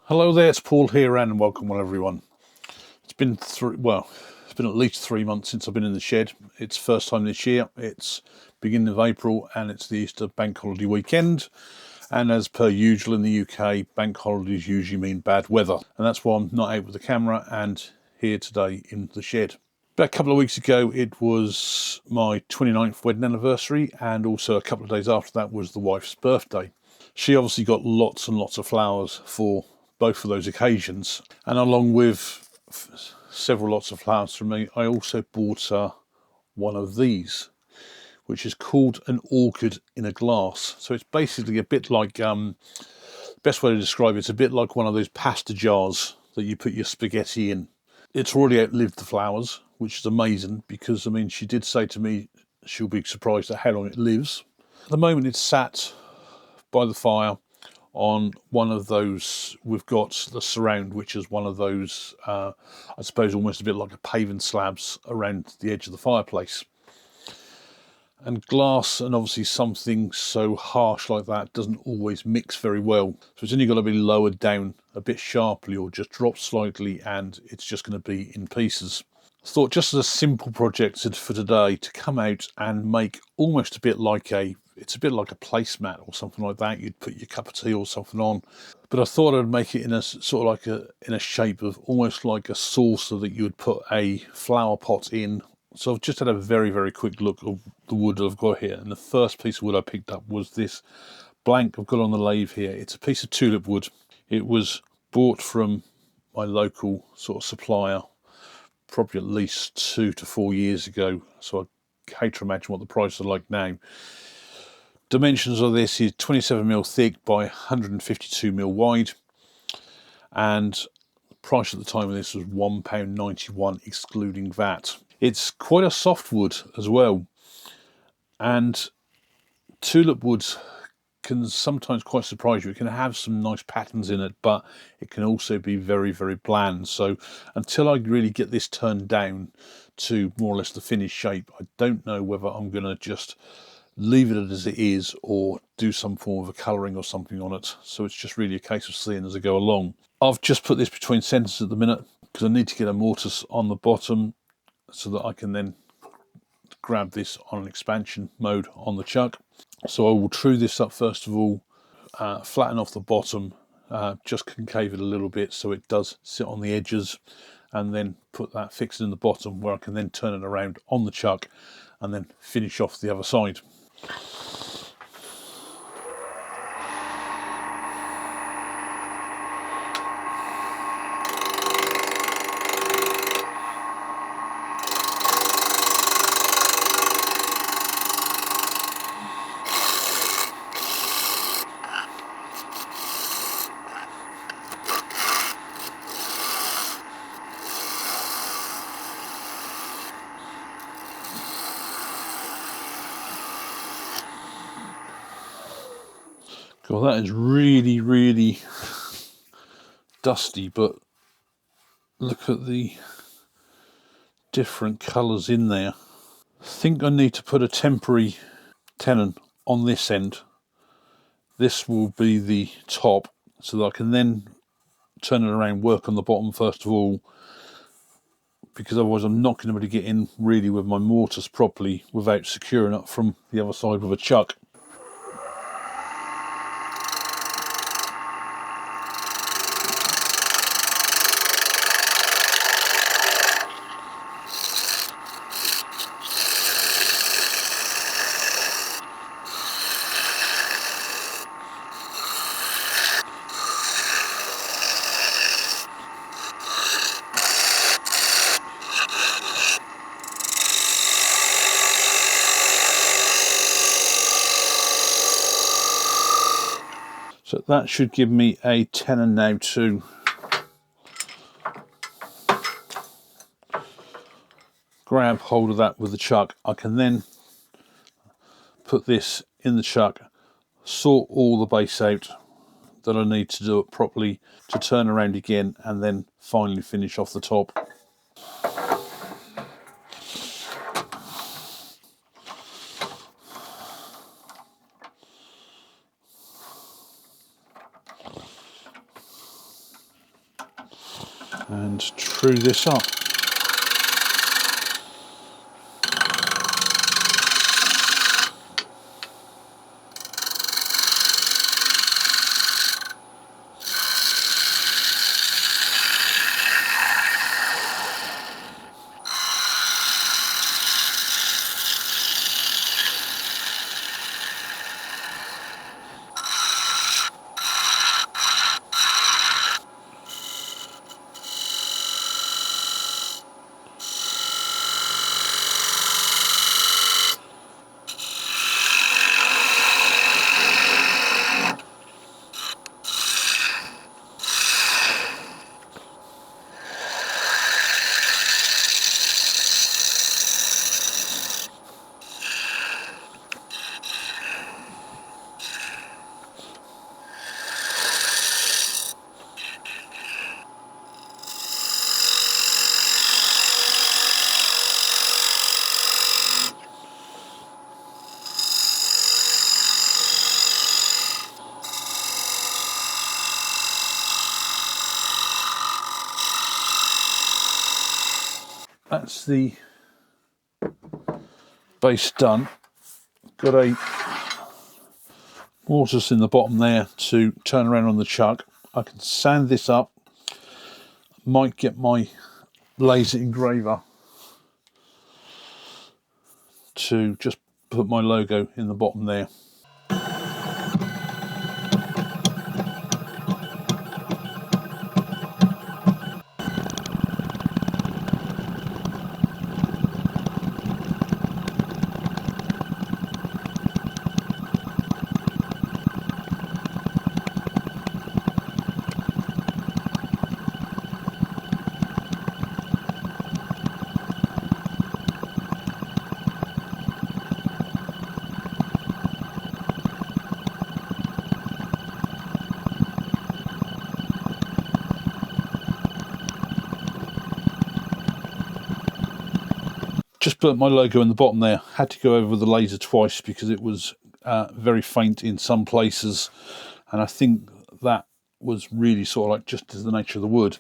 Hello there, it's Paul here and welcome everyone. It's been it's been at least 3 months since I've been in the shed. It's first time this year, it's beginning of April and it's the Easter bank holiday weekend. And as per usual in the UK, bank holidays usually mean bad weather. And that's why I'm not out with the camera and here today in the shed. About a couple of weeks ago, it was my 29th wedding anniversary, and also a couple of days after that was the wife's birthday. She obviously got lots and lots of flowers for both of those occasions, and along with several lots of flowers from me, I also bought her one of these, which is called an orchid in a glass. So it's basically a bit like, best way to describe it's a bit like one of those pasta jars that you put your spaghetti in. It's already outlived the flowers, which is amazing because, I mean, she did say to me she'll be surprised at how long it lives. At the moment it's sat by the fire on one of those. We've got the surround, which is one of those, I suppose almost a bit like a paving slabs around the edge of the fireplace. And glass and obviously something so harsh like that doesn't always mix very well. So it's only got to be lowered down a bit sharply or just drop slightly and it's just going to be in pieces. I thought just as a simple project for today to come out and make almost a bit like it's a bit like a placemat or something like that. You'd put your cup of tea or something on, but I thought I'd make it in a sort of like in a shape of almost like a saucer that you would put a flower pot in. So I've just had a very, very quick look of the wood I've got here, and the first piece of wood I picked up was this blank I've got on the lathe here. It's a piece of tulip wood. It was bought from my local sort of supplier probably at least 2 to 4 years ago, so I hate to imagine what the prices are like now. Dimensions of this is 27mm thick by 152mm wide, and the price at the time of this was £1.91 excluding VAT. It's quite a soft wood as well, and tulip woods can sometimes quite surprise you. It can have some nice patterns in it, but it can also be very, very bland. So until I really get this turned down to more or less the finished shape, I don't know whether I'm going to just leave it as it is or do some form of a colouring or something on it. So it's just really a case of seeing as I go along. I've just put this between sentences at the minute because I need to get a mortise on the bottom so that I can then grab this on an expansion mode on the chuck. So I will true this up first of all, flatten off the bottom, just concave it a little bit so it does sit on the edges, and then put that fixed in the bottom where I can then turn it around on the chuck and then finish off the other side. God, that is really, really dusty, but look at the different colours in there. I think I need to put a temporary tenon on this end. This will be the top, so that I can then turn it around, work on the bottom first of all, because otherwise I'm not going to be able to get in really with my mortise properly without securing it from the other side with a chuck. So that should give me a tenon now to grab hold of that with the chuck. I can then put this in the chuck, sort all the base out that I need to do it properly to turn around again, and then finally finish off the top. and true this up. That's the base done. Got a mortise in the bottom there to turn around on the chuck. I can sand this up. Might get my laser engraver to just put my logo in the bottom there. Just put my logo in the bottom there. Had to go over with the laser twice because it was very faint in some places, and I think that was really sort of like just as the nature of the wood.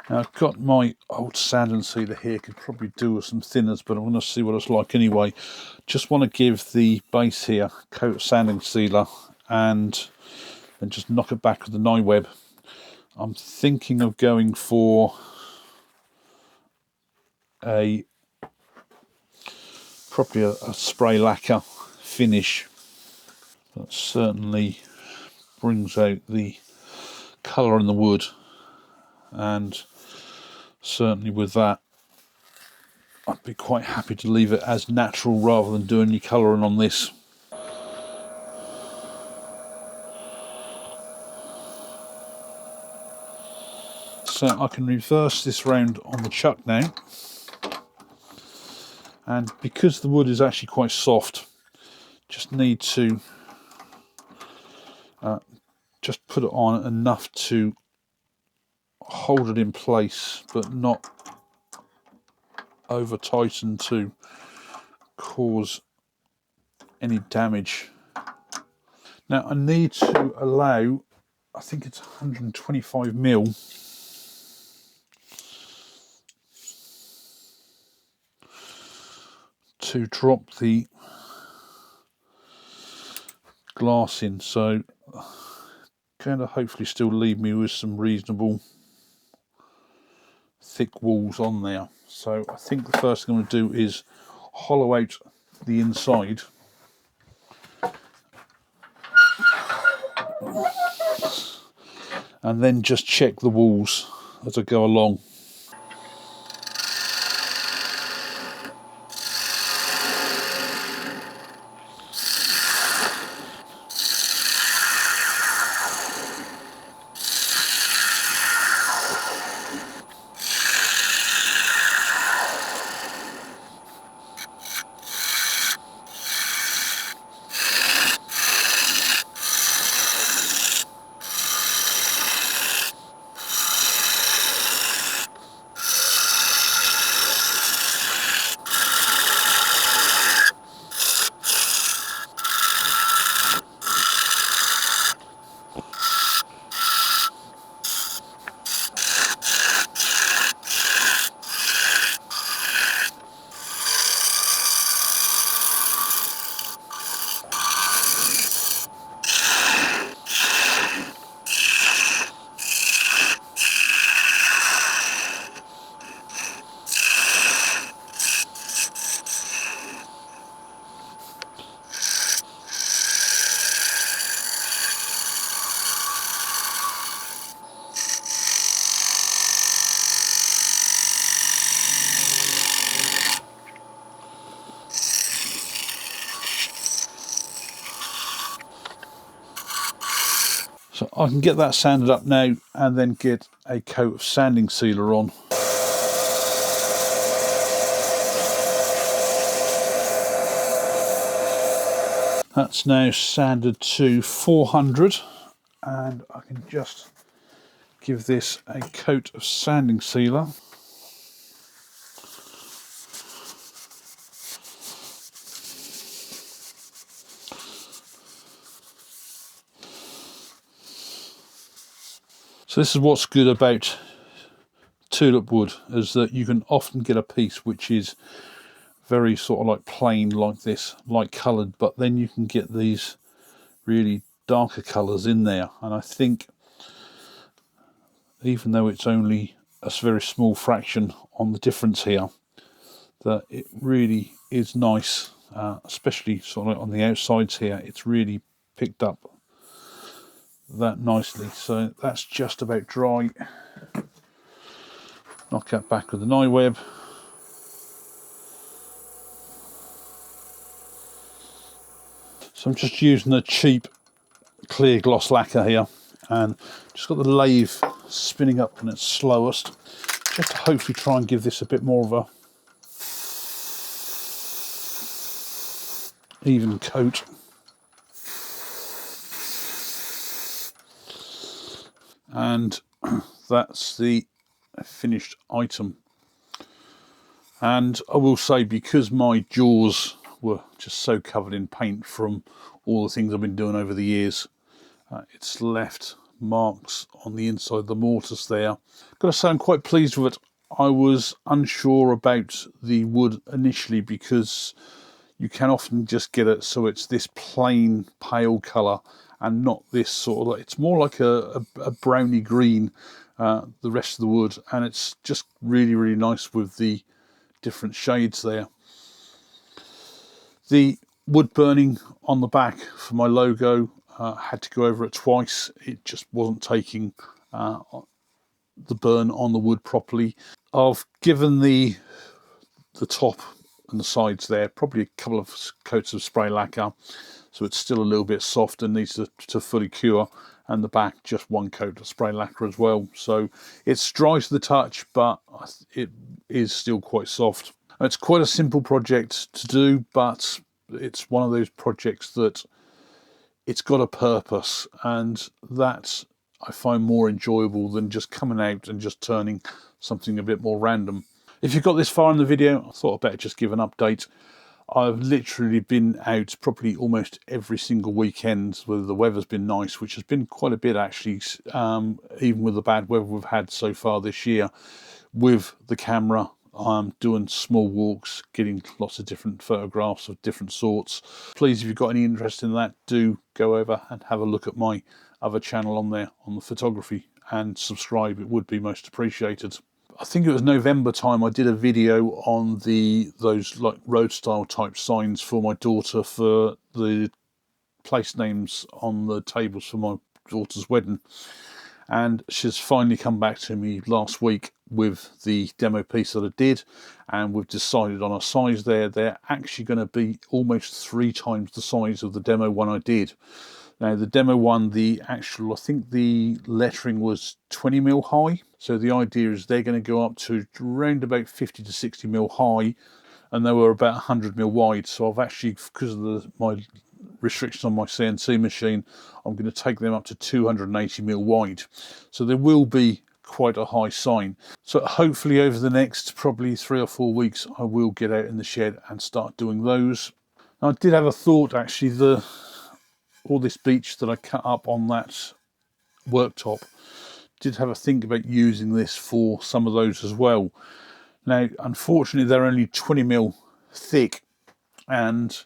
Now I've got my old sand and sealer here, could probably do with some thinners, but I want to see what it's like anyway. Just want to give the base here a coat of sanding sealer and then just knock it back with the knife web. I'm thinking of going for probably a spray lacquer finish. That certainly brings out the colour in the wood, and certainly with that I'd be quite happy to leave it as natural rather than do any colouring on this. So I can reverse this round on the chuck now, and because the wood is actually quite soft, just need to just put it on enough to hold it in place but not over tighten to cause any damage. Now I need to allow, I think it's 125mm to drop the glass in, so going to hopefully still leave me with some reasonable thick walls on there. So I think the first thing I'm going to do is hollow out the inside and then just check the walls as I go along. I can get that sanded up now and then get a coat of sanding sealer on. That's now sanded to 400, and I can just give this a coat of sanding sealer. So this is what's good about tulip wood, is that you can often get a piece which is very sort of like plain like this, light coloured, but then you can get these really darker colours in there. And I think even though it's only a very small fraction on the difference here, that it really is nice, especially sort of on the outsides here. It's really picked up that nicely. So that's just about dry. Knock that back with an eye web. So I'm just using a cheap clear gloss lacquer here, and just got the lathe spinning up when it's slowest, just to hopefully try and give this a bit more of a even coat. And that's the finished item. And I will say, because my jaws were just so covered in paint from all the things I've been doing over the years, it's left marks on the inside of the mortise there. Got to say, I'm quite pleased with it. I was unsure about the wood initially, because you can often just get it so it's this plain pale colour and not this sort of, it's more like a browny green, the rest of the wood, and it's just really, really nice with the different shades there. The wood burning on the back for my logo, had to go over it twice. It just wasn't taking the burn on the wood properly. I've given the top and the sides there probably a couple of coats of spray lacquer, so it's still a little bit soft and needs to fully cure, and the back just one coat of spray lacquer as well. So it's dry to the touch, but it is still quite soft. It's quite a simple project to do, but it's one of those projects that it's got a purpose, and that I find more enjoyable than just coming out and just turning something a bit more random. If you've got this far in the video, I thought I'd better just give an update. I've literally been out probably almost every single weekend, whether the weather's been nice, which has been quite a bit actually, even with the bad weather we've had so far this year, with the camera. I'm doing small walks, getting lots of different photographs of different sorts. Please, if you've got any interest in that, do go over and have a look at my other channel on there on the photography, and subscribe. It would be most appreciated. I think it was November time, I did a video on those like road style type signs for my daughter for the place names on the tables for my daughter's wedding. And she's finally come back to me last week with the demo piece that I did, and we've decided on a size there. They're actually going to be almost 3 times the size of the demo one I did. Now the demo one, the actual, I think the lettering was 20mm high. So the idea is they're going to go up to around about 50 to 60mm high, and they were about 100mm wide. So I've actually, because of my restrictions on my CNC machine, I'm going to take them up to 280mm wide. So there will be quite a high sign. So hopefully over the next probably 3 or 4 weeks, I will get out in the shed and start doing those. Now, I did have a thought actually, all this beech that I cut up on that worktop, did have a think about using this for some of those as well. Now, unfortunately, they're only 20mm thick, and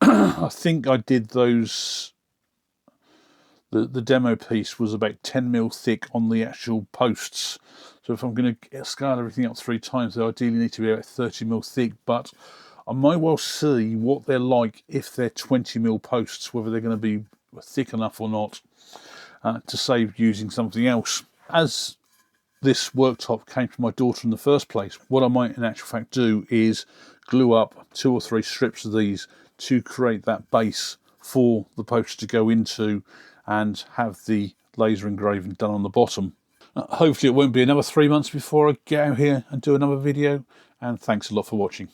I think I did those, the demo piece was about 10mm thick on the actual posts. So if I'm going to scale everything up 3 times, they ideally need to be about 30mm thick, but I might well see what they're like if they're 20mm posts, whether they're going to be thick enough or not, to save using something else. As this worktop came from my daughter in the first place, what I might in actual fact do is glue up 2 or 3 strips of these to create that base for the post to go into, and have the laser engraving done on the bottom. Hopefully it won't be another 3 months before I get out here and do another video, and thanks a lot for watching.